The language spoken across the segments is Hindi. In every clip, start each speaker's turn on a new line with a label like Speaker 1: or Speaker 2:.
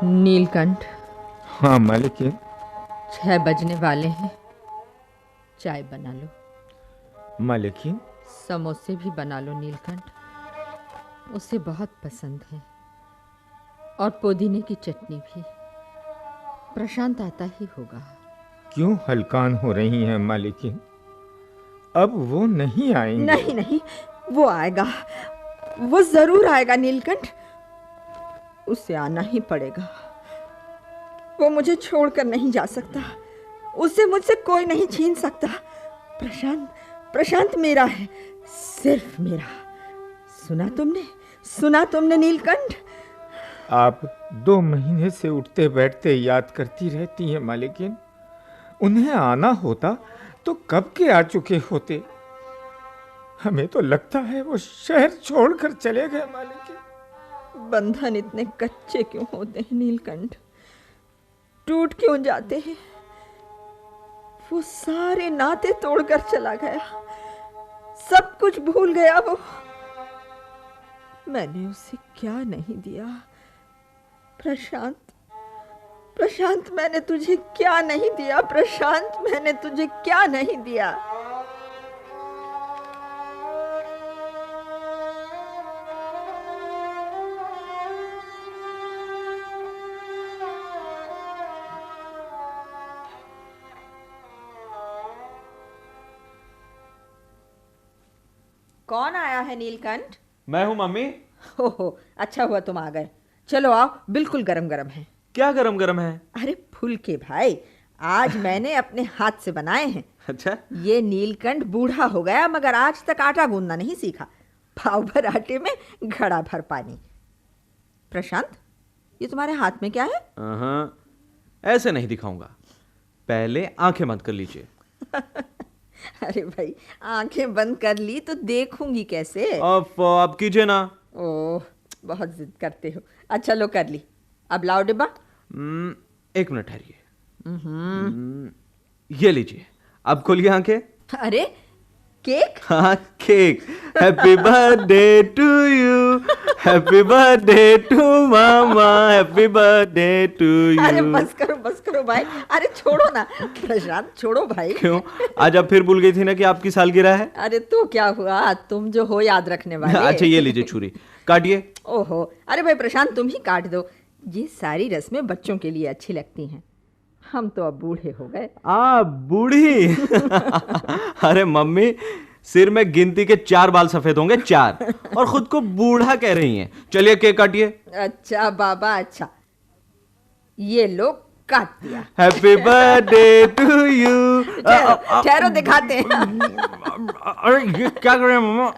Speaker 1: नीलकंठ,
Speaker 2: हाँ मालिक।
Speaker 1: 6 बजने वाले हैं। चाय बना लो।
Speaker 2: मालिक,
Speaker 1: समोसे भी बना लो नीलकंठ, उसे बहुत पसंद है। और पुदीने की चटनी भी। प्रशांत आता ही होगा।
Speaker 2: क्यों हलकान हो रही हैं मालिक? अब वो नहीं आएंगे।
Speaker 1: नहीं नहीं, वो आएगा, वो जरूर आएगा नीलकंठ। उसे आना ही पड़ेगा। वो मुझे छोड़कर नहीं जा सकता। उसे मुझसे कोई नहीं छीन सकता। प्रशांत, प्रशांत मेरा है, सिर्फ मेरा। सुना तुमने, सुना तुमने नीलकंठ?
Speaker 2: आप 2 महीने से उठते बैठते याद करती रहती हैं मालिकिन। उन्हें आना होता तो कब के आ चुके होते। हमें तो लगता है वो शहर छोड़कर चले गए मालिकिन।
Speaker 1: बंधन इतने कच्चे क्यों होते हैं नीलकंठ? टूट क्यों जाते हैं? वो सारे नाते तोड़कर चला गया, सब कुछ भूल गया वो। मैंने उसे क्या नहीं दिया? प्रशांत, प्रशांत, मैंने तुझे क्या नहीं दिया? प्रशांत, मैंने तुझे क्या नहीं दिया? कौन आया है नीलकंठ?
Speaker 3: मैं हूं मम्मी।
Speaker 1: हो, अच्छा हुआ तुम आ गए। चलो आओ, बिल्कुल गरम गरम है।
Speaker 3: क्या गरम गरम है?
Speaker 1: अरे फुलके भाई, आज मैंने अपने हाथ से बनाए हैं।
Speaker 3: अच्छा।
Speaker 1: ये नीलकंठ बूढ़ा हो गया मगर आज तक आटा गूंदना नहीं सीखा। पाव भर आटे में घड़ा भर पानी। प्रशांत, ये तुम्हारे हाथ में क्या है?
Speaker 3: ऐसे नहीं दिखाऊंगा, पहले आंखें बंद कर लीजिए।
Speaker 1: अरे भाई, आंखें बंद कर ली तो देखूंगी कैसे?
Speaker 3: आप कीजिए ना।
Speaker 1: ओह, बहुत जिद करते हो। अच्छा लो, कर ली। अब लाओ डिब्बा।
Speaker 3: 1 मिनट ठहरिए। ये लीजिए, अब खोलिए आंखें।
Speaker 1: अरे केक?
Speaker 3: हाँ, cake. Happy birthday to you, happy birthday to मामा, हैप्पी बर्थडे टू यू।
Speaker 1: अरे बस करो भाई। अरे छोड़ो ना प्रशांत, छोड़ो भाई।
Speaker 3: क्यों? आज आप फिर भूल गई थी ना कि आपकी सालगिरह है।
Speaker 1: अरे तो क्या हुआ, तुम जो हो याद रखने वाले।
Speaker 3: अच्छा, ये लीजिए छुरी, काटिए।
Speaker 1: ओहो, अरे भाई प्रशांत, तुम ही काट दो। ये सारी रस्में बच्चों के लिए अच्छी लगती हैं। हम तो अब बूढ़े हो गए।
Speaker 3: बूढ़ी? अरे मम्मी, सिर में गिनती के 4 बाल सफेद होंगे, 4, और खुद को बूढ़ा कह रही हैं। चलिए केक काटिए।
Speaker 1: अच्छा बाबा, अच्छा, ये लो काट दिया।
Speaker 3: Happy birthday to you.
Speaker 1: ठहरो, दिखाते हैं।
Speaker 3: अरे ये क्या कर रहे हैं मम्मा?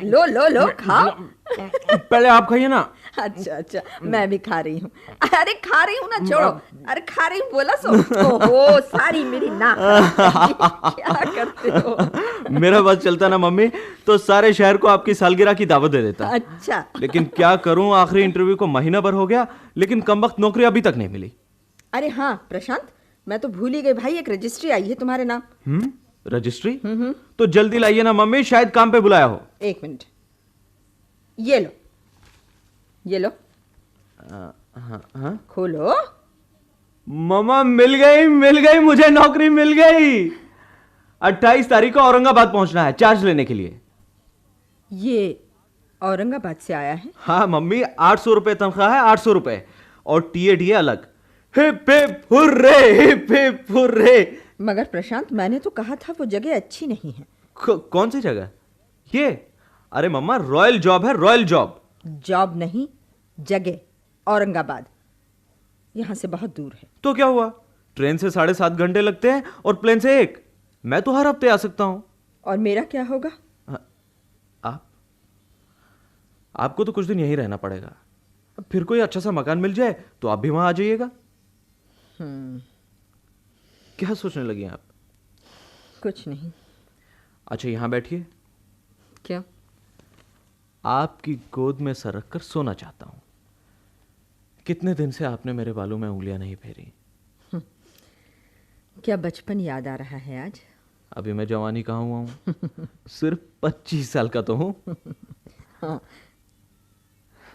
Speaker 1: लो लो लो, खाओ।
Speaker 3: पहले आप खाइए ना।
Speaker 1: अच्छा, मैं भी खा रही हूँ। अरे खा रही हूँ ना, छोड़ो। अरे खा रही हूँ बोला सो। ओहो, सारी मेरी नाक। क्या करते हो?
Speaker 3: मेरा बस चलता ना मम्मी, तो सारे शहर को आपकी सालगिरह की दावत दे देता।
Speaker 1: अच्छा,
Speaker 3: लेकिन क्या करूं, आखिरी इंटरव्यू को महीना भर हो गया, लेकिन कमबख्त नौकरी अभी तक नहीं मिली।
Speaker 1: अरे हाँ प्रशांत, मैं तो भूल ही गई भाई, एक रजिस्ट्री आई है तुम्हारे नाम।
Speaker 3: रजिस्ट्री? तो जल्दी लाइए ना मम्मी, शायद काम पे बुलाया हो।
Speaker 1: 1 मिनट, ये लो, ये लो।
Speaker 3: हाँ?
Speaker 1: खोलो।
Speaker 3: मम्मा, मिल गई, मुझे नौकरी मिल गई। 28 तारीख को औरंगाबाद पहुंचना है चार्ज लेने के लिए।
Speaker 1: ये औरंगाबाद से आया है?
Speaker 3: हाँ मम्मी, 800 रुपए तनख्वाह है, 800 रुपए, और टीए अलग। Hip hip hurray, hip hip hurray.
Speaker 1: मगर प्रशांत, मैंने तो कहा था वो जगह अच्छी नहीं है।
Speaker 3: कौन सी जगह? ये? अरे मम्मा, रॉयल जॉब है, रॉयल जॉब।
Speaker 1: जॉब नहीं, जगह। औरंगाबाद यहां से बहुत दूर है।
Speaker 3: तो क्या हुआ, ट्रेन से 7.5 घंटे लगते हैं और प्लेन से 1। मैं तो हर हफ्ते आ सकता हूं।
Speaker 1: और मेरा क्या होगा?
Speaker 3: आपको तो कुछ दिन यहीं रहना पड़ेगा। फिर कोई अच्छा सा मकान मिल जाए तो आप भी वहां आ जाइएगा। क्या सोचने लगी हैं आप?
Speaker 1: कुछ नहीं।
Speaker 3: अच्छा, यहां बैठिए।
Speaker 1: क्या?
Speaker 3: आपकी गोद में सर रखकर सोना चाहता हूं। कितने दिन से आपने मेरे बालों में उंगलियां नहीं फेरी।
Speaker 1: क्या बचपन याद आ रहा है आज?
Speaker 3: अभी मैं जवानी कहाँ हुआ हूं? सिर्फ 25 साल का तो हूं।
Speaker 1: हाँ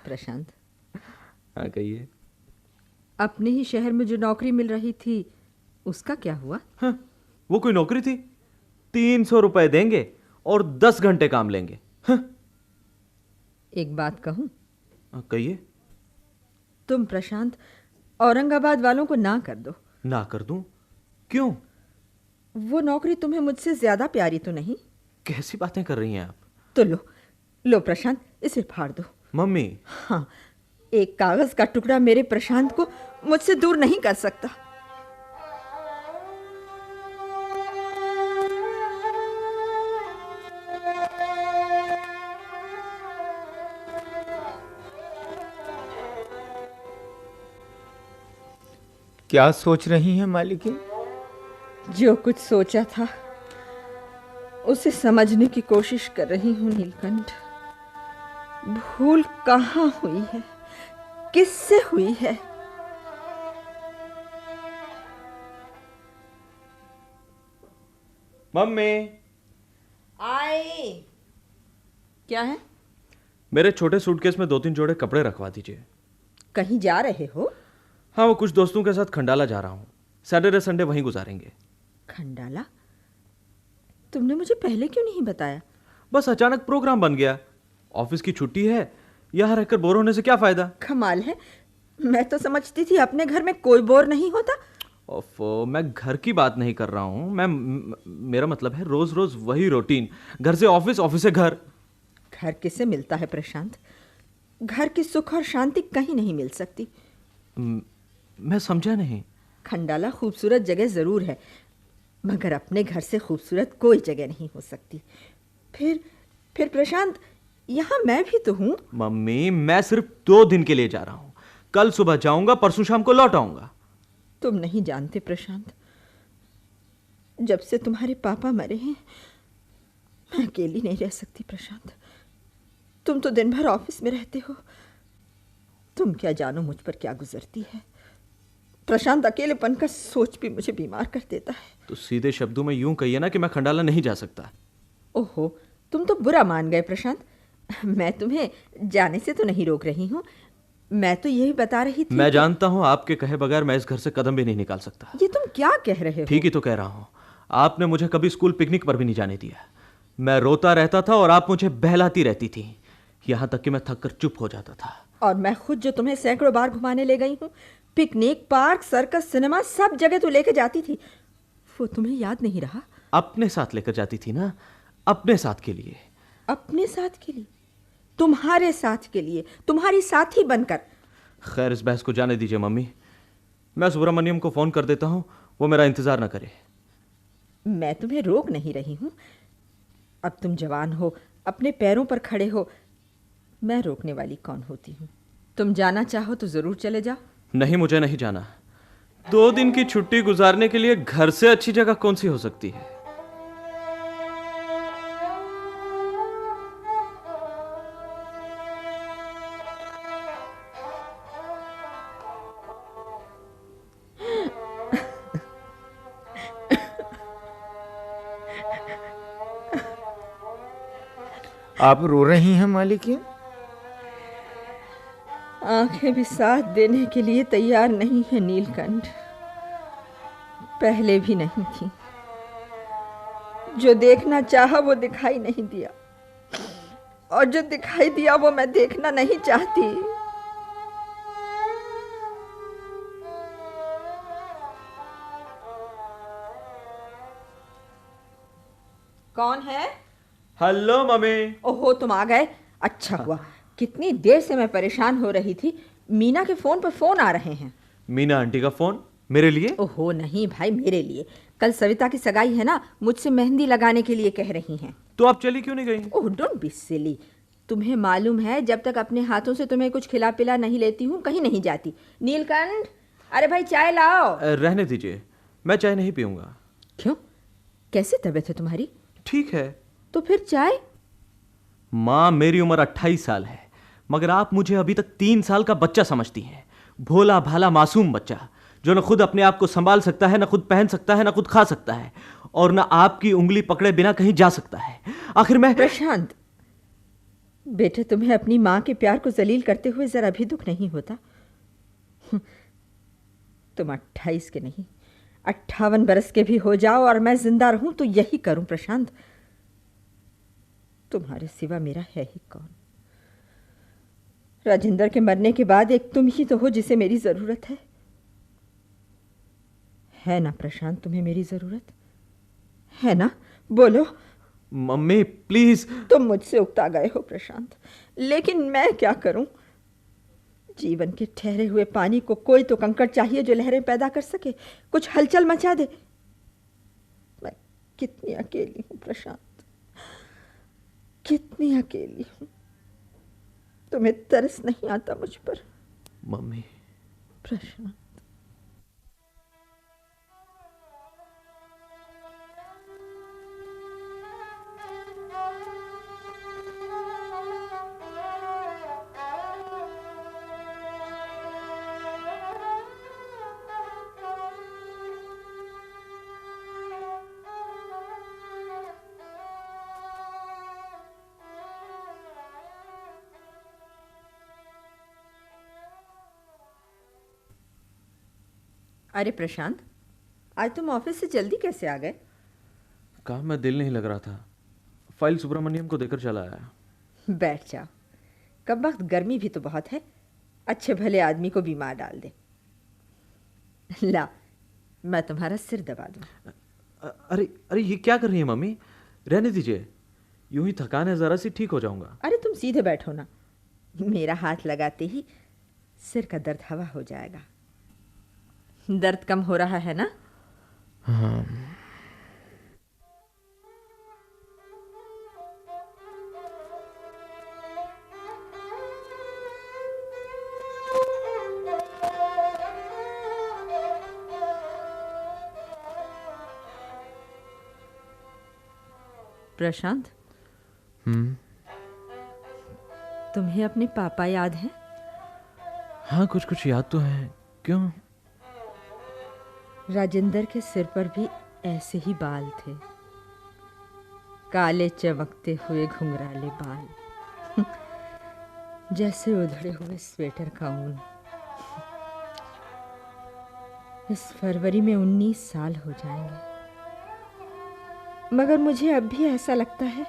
Speaker 1: प्रशांत,
Speaker 3: हाँ कहिए।
Speaker 1: अपने ही शहर में जो नौकरी मिल रही थी उसका क्या हुआ?
Speaker 3: हाँ, वो कोई नौकरी थी? 300 रुपए देंगे और 10 घंटे काम लेंगे। हाँ।
Speaker 1: एक बात कहूं?
Speaker 3: कहिए।
Speaker 1: तुम प्रशांत औरंगाबाद वालों को ना कर दो।
Speaker 3: ना कर दूं? क्यों?
Speaker 1: वो नौकरी तुम्हें मुझसे ज्यादा प्यारी तो नहीं?
Speaker 3: कैसी बातें कर रही हैं आप?
Speaker 1: तो लो प्रशांत, इसे फाड़ दो।
Speaker 3: मम्मी।
Speaker 1: हाँ, एक कागज का टुकड़ा मेरे प्रशांत को मुझसे दूर नहीं कर सकता।
Speaker 2: क्या सोच रही हैं मालिकिन?
Speaker 1: जो कुछ सोचा था उसे समझने की कोशिश कर रही हूं नीलकंठ। भूल कहाँ हुई है, किससे हुई है?
Speaker 3: मम्मी।
Speaker 1: आई। क्या है?
Speaker 3: मेरे छोटे सूटकेस में 2-3 जोड़े कपड़े रखवा दीजिए।
Speaker 1: कहीं जा रहे हो?
Speaker 3: हाँ, वो कुछ दोस्तों के साथ खंडाला जा रहा हूँ। सैटरडे संडे वहीं गुजारेंगे।
Speaker 1: खंडाला? तुमने मुझे पहले क्यों नहीं बताया?
Speaker 3: बस अचानक प्रोग्राम बन गया। ऑफिस की छुट्टी है, यहाँ रहकर बोर होने से क्या फायदा।
Speaker 1: कमाल है, मैं तो समझती थी अपने घर में कोई बोर नहीं होता।
Speaker 3: ओफो, मैं घर की बात नहीं कर रहा हूँ। मेरा मतलब है रोज रोज वही रूटीन, घर से ऑफिस, ऑफिस से घर।
Speaker 1: घर किसे मिलता है प्रशांत? घर की सुख और शांति कहीं नहीं मिल सकती।
Speaker 3: मैं समझा नहीं।
Speaker 1: खंडाला खूबसूरत जगह जरूर है, मगर अपने घर से खूबसूरत कोई जगह नहीं हो सकती। फिर प्रशांत, यहाँ मैं भी तो हूँ।
Speaker 3: मम्मी, मैं सिर्फ 2 दिन के लिए जा रहा हूँ। कल सुबह जाऊंगा, परसों शाम को लौट आऊंगा।
Speaker 1: तुम नहीं जानते प्रशांत, जब से तुम्हारे पापा मरे हैं मैं अकेली नहीं रह सकती। प्रशांत, तुम तो दिन भर ऑफिस में रहते हो, तुम क्या जानो मुझ पर क्या गुजरती है। प्रशांत, अकेलेपन का सोच भी मुझे बीमार कर देता है।
Speaker 3: तो सीधे शब्दों में यूं कहिए ना कि मैं खंडाला नहीं जा सकता।
Speaker 1: ओहो, तुम तो बुरा मान गए प्रशांत। मैं तुम्हें जाने से तो नहीं रोक रही हूँ, मैं तो यही बता रही थी।
Speaker 3: मैं जानता हूँ आपके कहे बगैर मैं इस घर से कदम भी नहीं निकाल सकता।
Speaker 1: ये तुम क्या कह रहे हो?
Speaker 3: ठीक ही तो कह रहा हूँ। आपने मुझे कभी स्कूल पिकनिक पर भी नहीं जाने दिया। मैं रोता रहता था और आप मुझे बहलाती रहती थी, यहाँ तक कि मैं थक कर चुप हो जाता था।
Speaker 1: और मैं खुद जो तुम्हें सैकड़ों बार घुमाने ले गई हूँ, पिकनिक, पार्क, सर्कस, सिनेमा, सब जगह तो लेके जाती थी, वो तुम्हें याद नहीं रहा?
Speaker 3: अपने साथ लेकर जाती थी ना, अपने साथ के लिए।
Speaker 1: अपने साथ के लिए? तुम्हारे साथ के लिए, तुम्हारी साथी बनकर।
Speaker 3: खैर, इस बहस को जाने दीजिए मम्मी। मैं सुब्रमण्यम को फोन कर देता हूँ, वो मेरा इंतजार ना करे।
Speaker 1: मैं तुम्हें रोक नहीं रही हूँ, अब तुम जवान हो, अपने पैरों पर खड़े हो, मैं रोकने वाली कौन होती हूँ? तुम जाना चाहो तो जरूर चले जाओ।
Speaker 3: नहीं, मुझे नहीं जाना। 2 दिन की छुट्टी गुजारने के लिए घर से अच्छी जगह कौन सी हो सकती है?
Speaker 2: आप रो रही हैं मालिकिन?
Speaker 1: आंखें भी साथ देने के लिए तैयार नहीं है नीलकंठ, पहले भी नहीं थी। जो देखना चाहा वो दिखाई नहीं दिया, और जो दिखाई दिया वो मैं देखना नहीं चाहती। कौन है?
Speaker 3: Hello mummy.
Speaker 1: ओहो, तुम आ गए, अच्छा हुआ। कितनी देर से मैं परेशान हो रही थी, मीना के फोन पर फोन आ रहे हैं।
Speaker 3: मीना आंटी का फोन? मेरे लिए?
Speaker 1: ओहो नहीं भाई, मेरे लिए। कल सविता की सगाई है ना, मुझसे मेहंदी लगाने के लिए कह रही हैं।
Speaker 3: तो आप चली क्यों नहीं गई?
Speaker 1: ओह, डोंट बी सिली। तुम्हें मालूम है, जब तक अपने हाथों से तुम्हें कुछ खिला पिला नहीं लेती हूँ कहीं नहीं जाती। नीलकंठ, अरे भाई चाय लाओ।
Speaker 3: रहने दीजिए, मैं चाय नहीं पीऊंगा।
Speaker 1: क्यों? कैसी तबीयत है तुम्हारी?
Speaker 3: ठीक है।
Speaker 1: तो फिर चाय?
Speaker 3: माँ, मेरी उम्र 28 साल है, मगर आप मुझे अभी तक 3 साल का बच्चा समझती हैं। भोला भाला मासूम बच्चा, जो न खुद अपने आप को संभाल सकता है, न खुद पहन सकता है, न खुद खा सकता है, और न आपकी उंगली पकड़े बिना कहीं जा सकता है। आखिर मैं...
Speaker 1: प्रशांत बेटे, तुम्हें अपनी माँ के प्यार को जलील करते हुए जरा भी दुख नहीं होता? तुम 28 के नहीं 58 बरस के भी हो जाओ और मैं जिंदा रहूं तो यही करूं प्रशांत। तुम्हारे सिवा मेरा है ही कौन? राजेंद्र के मरने के बाद एक तुम ही तो हो जिसे मेरी जरूरत है ना प्रशांत? तुम्हें मेरी जरूरत है ना? बोलो।
Speaker 3: Mummy please.
Speaker 1: तुम मुझसे उकता गए हो प्रशांत, लेकिन मैं क्या करूं? जीवन के ठहरे हुए पानी को कोई तो कंकड़ चाहिए जो लहरें पैदा कर सके, कुछ हलचल मचा दे। मैं कितनी अकेली हूं प्रशांत, कितनी अकेली हूं। तुम्हें तरस नहीं आता मुझ पर?
Speaker 3: मम्मी।
Speaker 1: प्रशांत, अरे प्रशांत, आज तुम ऑफिस से जल्दी कैसे आ गए?
Speaker 3: काम में दिल नहीं लग रहा था, फाइल सुब्रमण्यम को देकर चला आया।
Speaker 1: बैठ जाओ, कब वक्त गर्मी भी तो बहुत है, अच्छे भले आदमी को बीमार डाल दे। ला, मैं तुम्हारा सिर दबा दूं।
Speaker 3: अरे अरे ये क्या कर रही है मम्मी? रहने दीजिए, यूं ही थकान है, जरा सी ठीक हो जाऊंगा।
Speaker 1: अरे तुम सीधे बैठो ना, मेरा हाथ लगाते ही सिर का दर्द हवा हो जाएगा। दर्द कम हो रहा है ना?
Speaker 3: हाँ।
Speaker 1: प्रशांत, तुम्हें अपने पापा याद हैं?
Speaker 3: हाँ, कुछ कुछ याद तो है। क्यों?
Speaker 1: राजेंद्र के सिर पर भी ऐसे ही बाल थे, काले चमकते हुए घुंघराले बाल, जैसे उधड़े हुए स्वेटर का ऊन। इस फरवरी में 19 साल हो जाएंगे, मगर मुझे अब भी ऐसा लगता है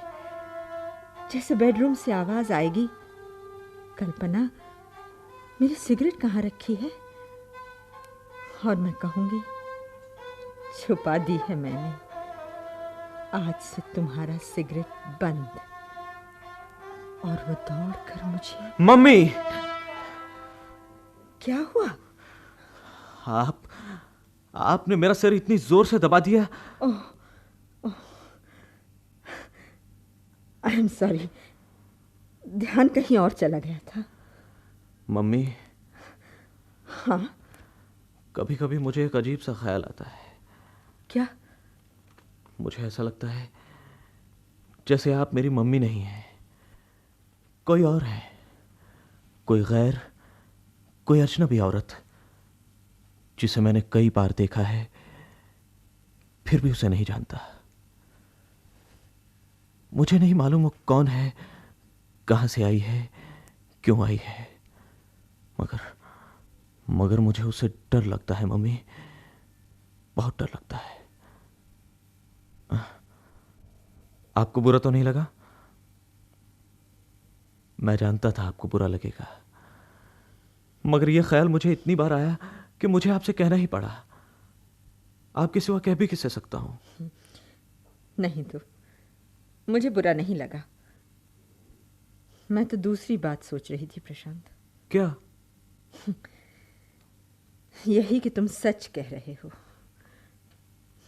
Speaker 1: जैसे बेडरूम से आवाज आएगी, कल्पना मेरी सिगरेट कहाँ रखी है? और मैं कहूंगी, छुपा दी है मैंने, आज से तुम्हारा सिगरेट बंद। और वो दौड़ कर मुझे।
Speaker 3: मम्मी!
Speaker 1: क्या हुआ?
Speaker 3: आपने मेरा सिर इतनी जोर से दबा दिया।
Speaker 1: आई एम सॉरी, ध्यान कहीं और चला गया था।
Speaker 3: मम्मी,
Speaker 1: हाँ?
Speaker 3: कभी कभी मुझे एक अजीब सा ख्याल आता है।
Speaker 1: क्या?
Speaker 3: मुझे ऐसा लगता है जैसे आप मेरी मम्मी नहीं हैं, कोई और है, कोई गैर, कोई अजनबी औरत जिसे मैंने कई बार देखा है, फिर भी उसे नहीं जानता। मुझे नहीं मालूम वो कौन है, कहां से आई है, क्यों आई है, मगर मुझे उससे डर लगता है मम्मी, बहुत डर लगता है। आपको बुरा तो नहीं लगा? मैं जानता था आपको बुरा लगेगा, मगर यह ख्याल मुझे इतनी बार आया कि मुझे आपसे कहना ही पड़ा। आपके सिवा कह भी किससे सकता हूं?
Speaker 1: नहीं तो मुझे बुरा नहीं लगा, मैं तो दूसरी बात सोच रही थी प्रशांत।
Speaker 3: क्या?
Speaker 1: यही कि तुम सच कह रहे हो,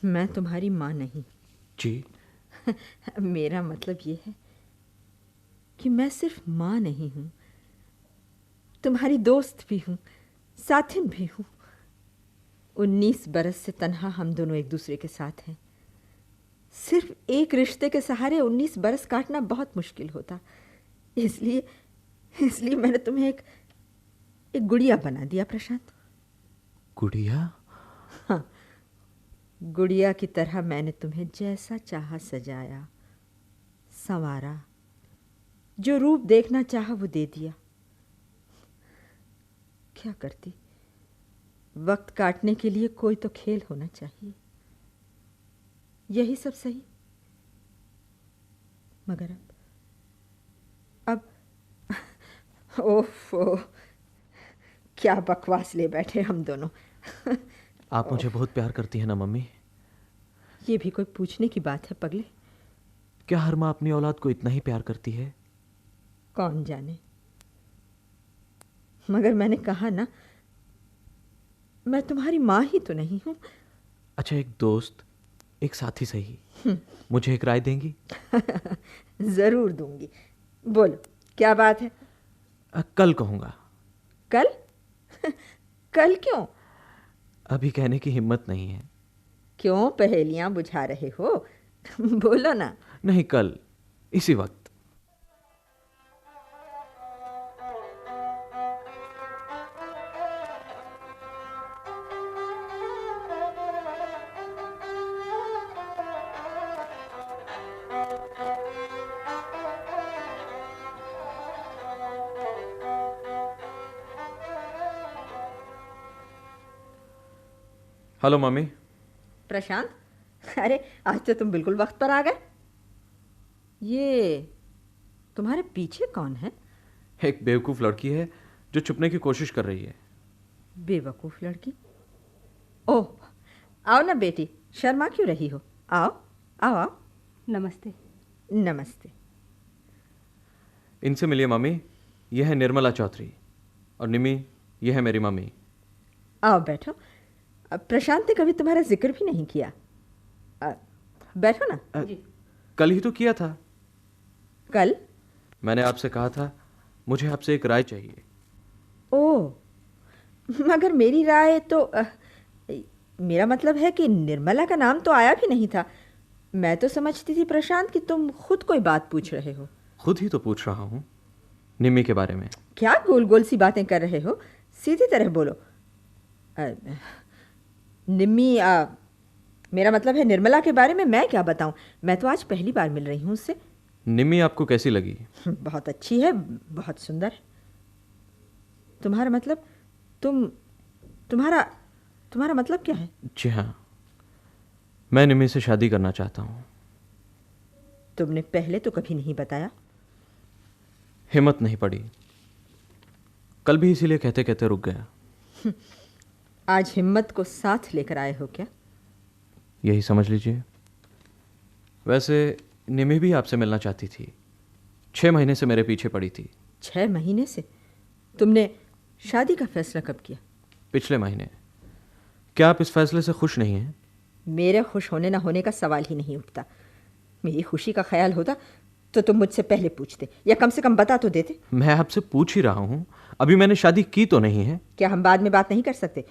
Speaker 1: मैं तुम्हारी मां नहीं।
Speaker 3: जी?
Speaker 1: मेरा मतलब ये है कि मैं सिर्फ मां नहीं हूं, तुम्हारी दोस्त भी हूं, साथिन भी हूं। 19 बरस से तन्हा हम दोनों एक दूसरे के साथ हैं। सिर्फ एक रिश्ते के सहारे 19 बरस काटना बहुत मुश्किल होता, इसलिए मैंने तुम्हें एक गुड़िया बना दिया प्रशांत।
Speaker 3: गुड़िया?
Speaker 1: हाँ, गुड़िया की तरह मैंने तुम्हें जैसा चाहा सजाया, संवारा, जो रूप देखना चाहा वो दे दिया। क्या करती? वक्त काटने के लिए कोई तो खेल होना चाहिए, यही सब सही। मगर अब ओफो, क्या बकवास ले बैठे हम दोनों।
Speaker 3: आप मुझे बहुत प्यार करती हैं ना मम्मी?
Speaker 1: ये भी कोई पूछने की बात है पगले?
Speaker 3: क्या हर माँ अपनी औलाद को इतना ही प्यार करती है?
Speaker 1: कौन जाने, मगर मैंने कहा ना, मैं तुम्हारी माँ ही तो नहीं हूं।
Speaker 3: अच्छा, एक दोस्त, एक साथी सही, मुझे एक राय देंगी?
Speaker 1: जरूर दूंगी। बोलो, क्या बात है?
Speaker 3: कल कहूंगा।
Speaker 1: कल? कल क्यों?
Speaker 3: अभी कहने की हिम्मत नहीं है।
Speaker 1: क्यों पहेलियां बुझा रहे हो? बोलो ना।
Speaker 3: नहीं, कल इसी वक्त। Hello mummy.
Speaker 1: प्रशांत, अरे आज तो तुम बिल्कुल वक्त पर आ गए। ये तुम्हारे पीछे कौन है?
Speaker 3: एक बेवकूफ लड़की है जो छुपने की कोशिश कर रही है।
Speaker 1: बेवकूफ लड़की? ओह, आओ ना बेटी, शर्मा क्यों रही हो? आओ आओ आओ।
Speaker 4: नमस्ते।
Speaker 1: नमस्ते।
Speaker 3: इनसे मिलिए मम्मी, यह है निर्मला चौधरी, और निमी, यह है मेरी मम्मी।
Speaker 1: आओ बैठो। प्रशांत ने कभी तुम्हारा जिक्र भी नहीं किया। बैठो ना।
Speaker 4: जी।
Speaker 3: कल ही तो किया था।
Speaker 1: कल?
Speaker 3: मैंने आपसे कहा था मुझे आपसे एक राय चाहिए।
Speaker 1: ओह, मगर मेरी राय तो मेरा मतलब है कि निर्मला का नाम तो आया भी नहीं था। मैं तो समझती थी प्रशांत कि तुम खुद कोई बात पूछ रहे हो।
Speaker 3: खुद ही तो पूछ रहा हूँ, निमी के बारे में।
Speaker 1: क्या गोल गोल सी बातें कर रहे हो? सीधी तरह बोलो। निम्मी, मेरा मतलब है निर्मला के बारे में मैं क्या बताऊं? मैं तो आज पहली बार मिल रही हूं उससे।
Speaker 3: निमी आपको कैसी लगी?
Speaker 1: बहुत अच्छी है, बहुत सुंदर है। तुम्हारा मतलब, तुम्हारा मतलब क्या है?
Speaker 3: जी हाँ, मैं निमी से शादी करना चाहता हूँ।
Speaker 1: तुमने पहले तो कभी नहीं बताया।
Speaker 3: हिम्मत नहीं पड़ी, कल भी इसीलिए कहते कहते रुक गया।
Speaker 1: आज हिम्मत को साथ लेकर आए हो क्या?
Speaker 3: यही समझ लीजिए। वैसे निमी भी आपसे मिलना चाहती थी, 6 महीने से मेरे पीछे पड़ी थी।
Speaker 1: 6 महीने से? तुमने शादी का फैसला कब किया?
Speaker 3: पिछले महीने। क्या आप इस फैसले से खुश नहीं हैं?
Speaker 1: मेरे खुश होने ना होने का सवाल ही नहीं उठता। मेरी खुशी का ख्याल होता तो तुम मुझसे पहले पूछते, या कम से कम बता तो देते।
Speaker 3: मैं आपसे पूछ ही रहा हूँ, अभी मैंने शादी की तो नहीं है।
Speaker 1: क्या हम बाद में बात नहीं कर सकते?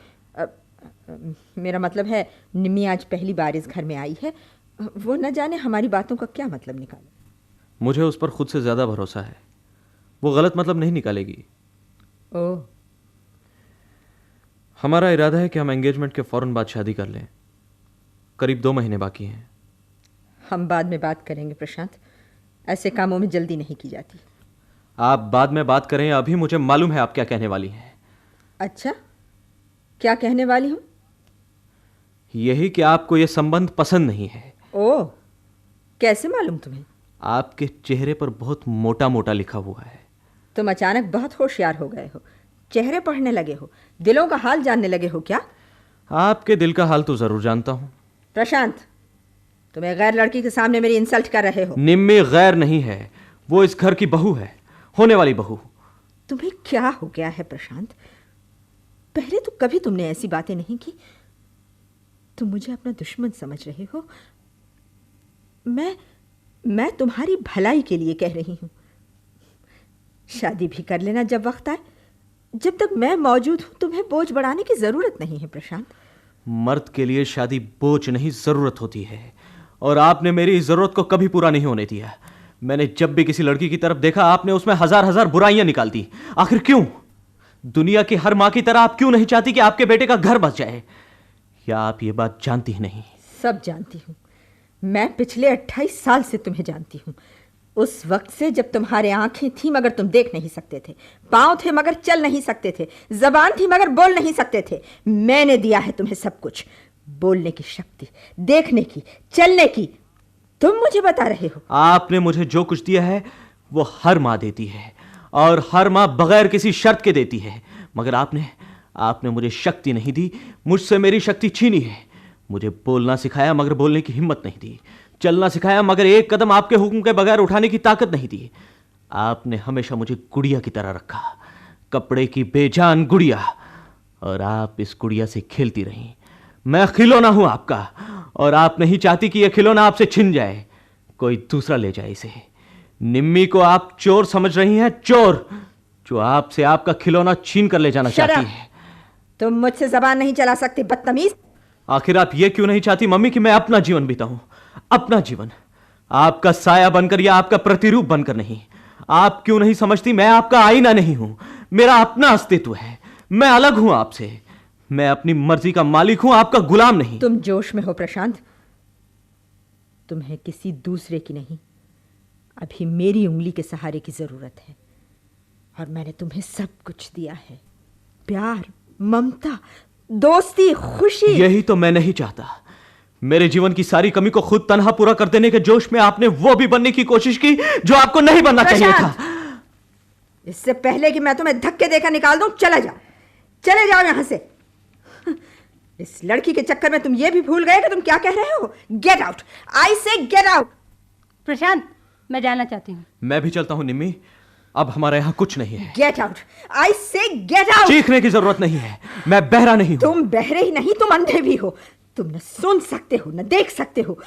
Speaker 1: मेरा मतलब है, निम्मी आज पहली बार इस घर में आई है, वो न जाने हमारी बातों का क्या मतलब निकाले।
Speaker 3: मुझे उस पर खुद से ज़्यादा भरोसा है, वो गलत मतलब नहीं निकालेगी।
Speaker 1: ओह।
Speaker 3: हमारा इरादा है कि हम एंगेजमेंट के फौरन बाद शादी कर लें। करीब 2 महीने बाकी हैं।
Speaker 1: हम बाद में बात करेंगे प्रशांत, ऐसे कामों में जल्दी नहीं की जाती।
Speaker 3: आप बाद में बात करें, अभी मुझे मालूम है आप क्या कहने वाली हैं।
Speaker 1: अच्छा, क्या कहने वाली हूँ?
Speaker 3: यही कि आपको यह संबंध पसंद नहीं है।
Speaker 1: ओह, कैसे मालूम तुम्हें?
Speaker 3: आपके चेहरे पर बहुत मोटा मोटा लिखा हुआ है।
Speaker 1: तुम अचानक बहुत होशियार हो गए हो, चेहरे पढ़ने लगे हो, दिलों का हाल जानने लगे हो क्या?
Speaker 3: आपके दिल का हाल तो जरूर जानता हूं।
Speaker 1: प्रशांत, तुम एक गैर लड़की के सामने मेरी इंसल्ट कर रहे हो।
Speaker 3: निम्मी गैर नहीं है, वो इस घर की बहू है, होने वाली बहू।
Speaker 1: तुम्हें क्या हो गया है प्रशांत? पहले तो कभी तुमने ऐसी बातें नहीं की। तुम मुझे अपना दुश्मन समझ रहे हो। मैं तुम्हारी भलाई के लिए कह रही हूं। शादी भी कर लेना जब वक्त आए। जब तक मैं मौजूद हूं तुम्हें बोझ बढ़ाने की जरूरत नहीं है प्रशांत।
Speaker 3: मर्द के लिए शादी बोझ नहीं, जरूरत होती है, और आपने मेरी इस जरूरत को कभी पूरा नहीं होने दिया। मैंने जब भी किसी लड़की की तरफ देखा, आपने उसमें हजार हजार बुराइयां निकाल दी। आखिर क्यों? दुनिया की हर मां की तरह आप क्यों नहीं चाहती कि आपके बेटे का घर बच जाए? या आप ये बात जानती ही नहीं?
Speaker 1: सब जानती हूं। मैं पिछले 28 साल से तुम्हें जानती हूं। उस वक्त से जब तुम्हारे आंखें थी मगर तुम देख नहीं सकते थे, पांव थे मगर चल नहीं सकते थे, जबान थी मगर बोल नहीं सकते थे, मैंने दिया है तुम्हें सब कुछ, बोलने की शक्ति, देखने की, चलने की। तुम मुझे बता रहे हो
Speaker 3: आपने मुझे जो कुछ दिया है वो हर माँ देती है, और हर माँ बगैर किसी शर्त के देती है, मगर आपने मुझे शक्ति नहीं दी, मुझसे मेरी शक्ति छीनी है। मुझे बोलना सिखाया मगर बोलने की हिम्मत नहीं दी, चलना सिखाया मगर एक कदम आपके हुक्म के बगैर उठाने की ताकत नहीं दी। आपने हमेशा मुझे गुड़िया की तरह रखा, कपड़े की बेजान गुड़िया, और आप इस गुड़िया से खेलती रहीं। मैं खिलौना हूं आपका, और आप नहीं चाहती कि यह खिलौना आपसे छिन जाए, कोई दूसरा ले जाए इसे। निम्मी को आप चोर समझ रही हैं, चोर, जो आपसे आपका खिलौना छीन कर ले जाना चाहती है।
Speaker 1: तुम मुझसे जबान नहीं चला सकते, बदतमीज।
Speaker 3: आखिर आप ये क्यों नहीं चाहती मम्मी कि मैं अपना जीवन बिताऊं, अपना जीवन, आपका साया बनकर या आपका प्रतिरूप बनकर नहीं। आप क्यों नहीं समझती मैं आपका आईना नहीं हूं, मेरा अपना अस्तित्व है, मैं अलग हूं आपसे, मैं अपनी मर्जी का मालिक हूं, आपका गुलाम नहीं।
Speaker 1: तुम जोश में हो प्रशांत, तुम्हें किसी दूसरे की नहीं, अभी मेरी उंगली के सहारे की जरूरत है, और मैंने तुम्हें सब कुछ दिया है, प्यार, ममता, दोस्ती, खुशी।
Speaker 3: यही तो मैं नहीं चाहता। मेरे जीवन की सारी कमी को खुद तन्हा पूरा कर देने के जोश में आपने वो भी बनने की कोशिश की जो आपको नहीं बनना चाहिए था।
Speaker 1: इससे पहले कि मैं तुम्हें धक्के देकर निकाल दूं, चले जाओ यहां से। इस लड़की के चक्कर में तुम ये भी भूल गए कि तुम क्या कह रहे हो। गेट आउट, आई से गेट आउट।
Speaker 4: प्रशांत, मैं जाना चाहती हूँ।
Speaker 3: मैं भी चलता हूँ निम्मी, अब हमारे यहाँ कुछ नहीं है।
Speaker 1: गेट आउट, आई से गेट आउट।
Speaker 3: चीखने की जरूरत नहीं है, मैं बहरा नहीं हूं।
Speaker 1: तुम बहरे ही नहीं, तुम अंधे भी हो। तुम न सुन सकते हो न देख सकते हो।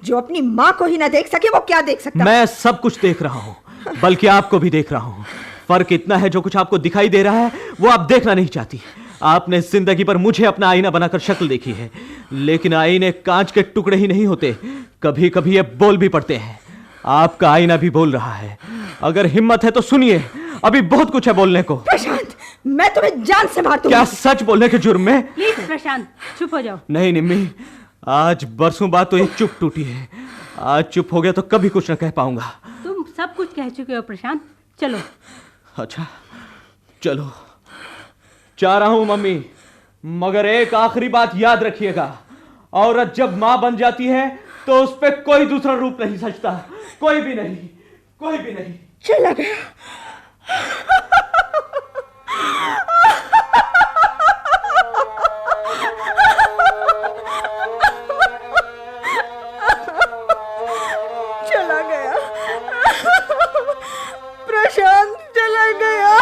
Speaker 1: जो अपनी माँ को ही न देख सके वो क्या देख सकता।
Speaker 3: मैं सब कुछ देख रहा हूं, बल्कि आपको भी देख रहा हूं। फर्क इतना है, जो कुछ आपको दिखाई दे रहा है वो आप देखना नहीं चाहती। आपने जिंदगी पर मुझे अपना आईना बनाकर शक्ल देखी है, लेकिन आईने कांच के टुकड़े ही नहीं होते, कभी कभी ये बोल भी पड़ते हैं। आपका आईना भी बोल रहा है। अगर हिम्मत है तो सुनिए, अभी बहुत कुछ है बोलने को।
Speaker 1: प्रशांत, मैं तुम्हें जान से मार दूंगी।
Speaker 3: क्या सच बोलने के जुर्म में?
Speaker 4: प्लीज प्रशांत, चुप हो जाओ।
Speaker 3: नहीं निम्मी, आज बरसों बाद तो ये चुप टूटी है। आज चुप हो गया तो कभी कुछ न कह पाऊंगा।
Speaker 4: तुम सब कुछ कह चुके हो प्रशांत, चलो।
Speaker 3: अच्छा चलो, जा रहा हूं मम्मी, मगर एक आखिरी बात याद रखिएगा, औरत जब मां बन जाती है तो उस पे कोई दूसरा रूप नहीं सजता, कोई भी नहीं, कोई भी नहीं।
Speaker 1: चला गया। चला गया प्रशांत, चला गया।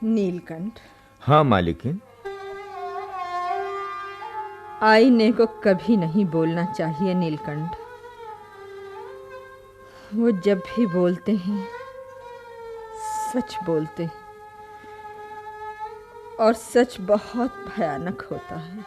Speaker 1: नीलकंठ,
Speaker 2: हाँ मालिकिन।
Speaker 1: आईने को कभी नहीं बोलना चाहिए नीलकंठ। वो जब भी बोलते हैं सच बोलते हैं, और सच बहुत भयानक होता है।